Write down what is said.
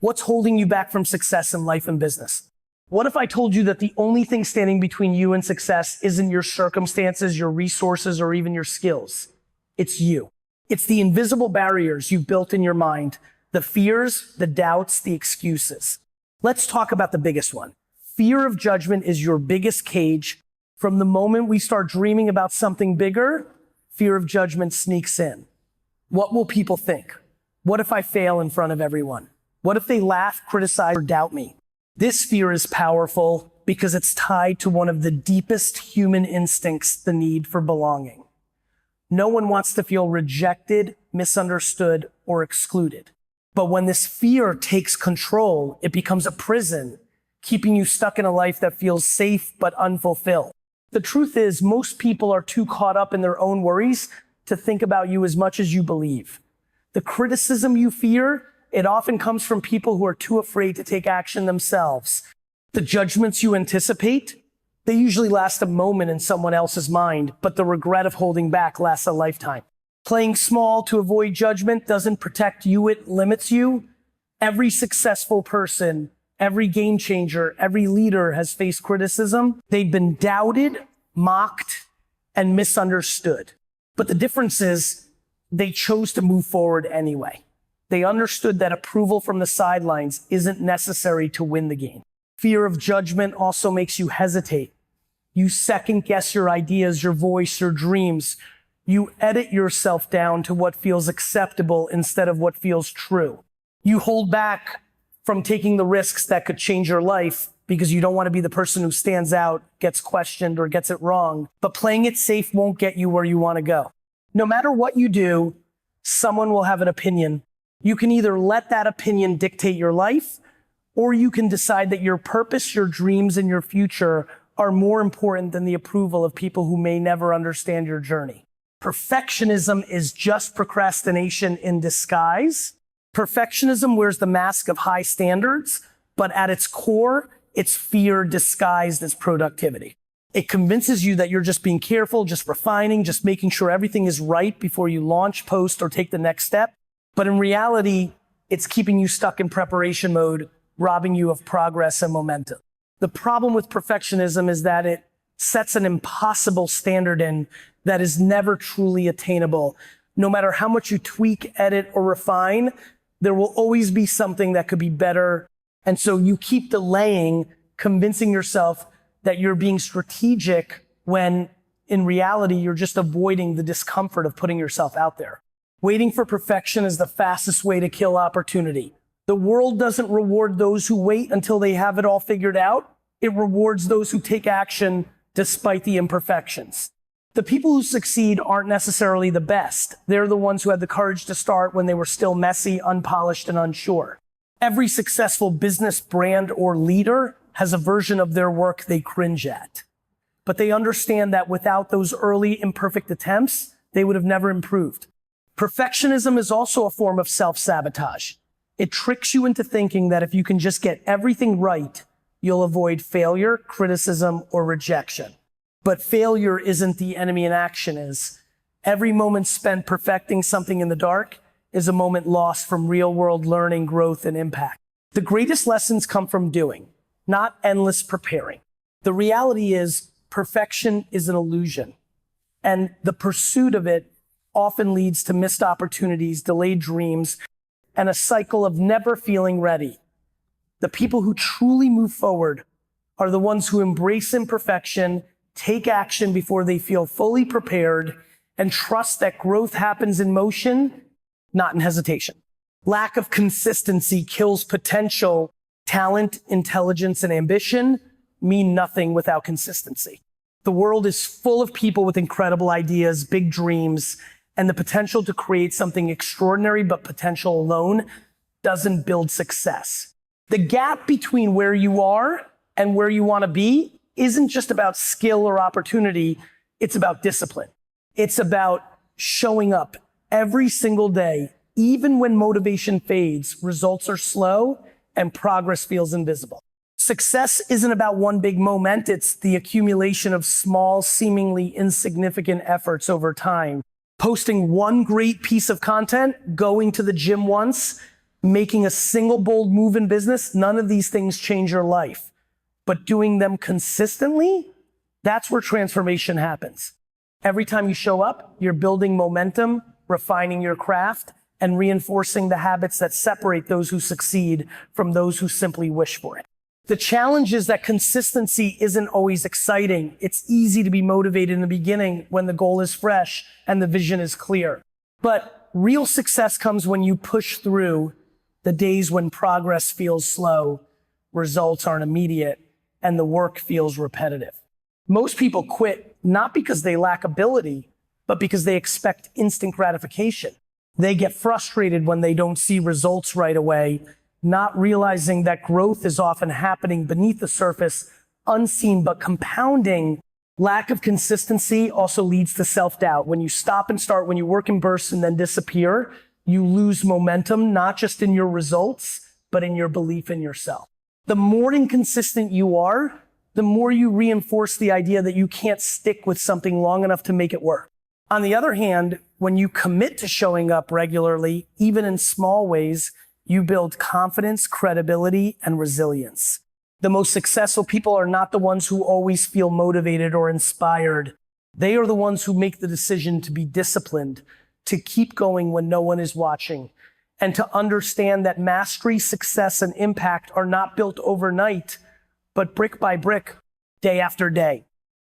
What's holding you back from success in life and business? What if I told you that the only thing standing between you and success isn't your circumstances, your resources, or even your skills? It's you. It's the invisible barriers you've built in your mind, the fears, the doubts, the excuses. Let's talk about the biggest one. Fear of judgment is your biggest cage. From the moment we start dreaming about something bigger, fear of judgment sneaks in. What will people think? What if I fail in front of everyone? What if they laugh, criticize, or doubt me? This fear is powerful because it's tied to one of the deepest human instincts, the need for belonging. No one wants to feel rejected, misunderstood, or excluded. But when this fear takes control, it becomes a prison, keeping you stuck in a life that feels safe but unfulfilled. The truth is, most people are too caught up in their own worries to think about you as much as you believe. The criticism you fear, it often comes from people who are too afraid to take action themselves. The judgments you anticipate, they usually last a moment in someone else's mind, but the regret of holding back lasts a lifetime. Playing small to avoid judgment doesn't protect you, it limits you. Every successful person, every game changer, every leader has faced criticism. They've been doubted, mocked, and misunderstood. But the difference is they chose to move forward anyway. They understood that approval from the sidelines isn't necessary to win the game. Fear of judgment also makes you hesitate. You second guess your ideas, your voice, your dreams. You edit yourself down to what feels acceptable instead of what feels true. You hold back from taking the risks that could change your life because you don't want to be the person who stands out, gets questioned, or gets it wrong. But playing it safe won't get you where you want to go. No matter what you do, someone will have an opinion. You can either let that opinion dictate your life, or you can decide that your purpose, your dreams, and your future are more important than the approval of people who may never understand your journey. Perfectionism is just procrastination in disguise. Perfectionism wears the mask of high standards, but at its core, it's fear disguised as productivity. It convinces you that you're just being careful, just refining, just making sure everything is right before you launch, post, or take the next step. But in reality, it's keeping you stuck in preparation mode, robbing you of progress and momentum. The problem with perfectionism is that it sets an impossible standard in that is never truly attainable. No matter how much you tweak, edit, or refine, there will always be something that could be better. And so you keep delaying, convincing yourself that you're being strategic when in reality, you're just avoiding the discomfort of putting yourself out there. Waiting for perfection is the fastest way to kill opportunity. The world doesn't reward those who wait until they have it all figured out. It rewards those who take action despite the imperfections. The people who succeed aren't necessarily the best. They're the ones who had the courage to start when they were still messy, unpolished, and unsure. Every successful business, brand, or leader has a version of their work they cringe at. But they understand that without those early imperfect attempts, they would have never improved. Perfectionism is also a form of self-sabotage. It tricks you into thinking that if you can just get everything right, you'll avoid failure, criticism, or rejection. But failure isn't the enemy and action is. Every moment spent perfecting something in the dark is a moment lost from real-world learning, growth, and impact. The greatest lessons come from doing, not endless preparing. The reality is perfection is an illusion, and the pursuit of it often leads to missed opportunities, delayed dreams, and a cycle of never feeling ready. The people who truly move forward are the ones who embrace imperfection, take action before they feel fully prepared, and trust that growth happens in motion, not in hesitation. Lack of consistency kills potential. Talent, intelligence, and ambition mean nothing without consistency. The world is full of people with incredible ideas, big dreams, and the potential to create something extraordinary, but potential alone doesn't build success. The gap between where you are and where you want to be isn't just about skill or opportunity, it's about discipline. It's about showing up every single day, even when motivation fades, results are slow, and progress feels invisible. Success isn't about one big moment, it's the accumulation of small, seemingly insignificant efforts over time. Posting one great piece of content, going to the gym once, Making a single bold move in business, none of these things change your life. But doing them consistently, that's where transformation happens. Every time you show up, you're building momentum, refining your craft, and reinforcing the habits that separate those who succeed from those who simply wish for it. The challenge is that consistency isn't always exciting. It's easy to be motivated in the beginning when the goal is fresh and the vision is clear. But real success comes when you push through the days when progress feels slow, results aren't immediate, and the work feels repetitive. Most people quit not because they lack ability, but because they expect instant gratification. They get frustrated when they don't see results right away, not realizing that growth is often happening beneath the surface, unseen but compounding. Lack of consistency also leads to self-doubt. When you stop and start, when you work in bursts and then disappear, you lose momentum, not just in your results, but in your belief in yourself. The more inconsistent you are, the more you reinforce the idea that you can't stick with something long enough to make it work. On the other hand, when you commit to showing up regularly, even in small ways, you build confidence, credibility, and resilience. The most successful people are not the ones who always feel motivated or inspired. They are the ones who make the decision to be disciplined, to keep going when no one is watching, and to understand that mastery, success, and impact are not built overnight, but brick by brick, day after day.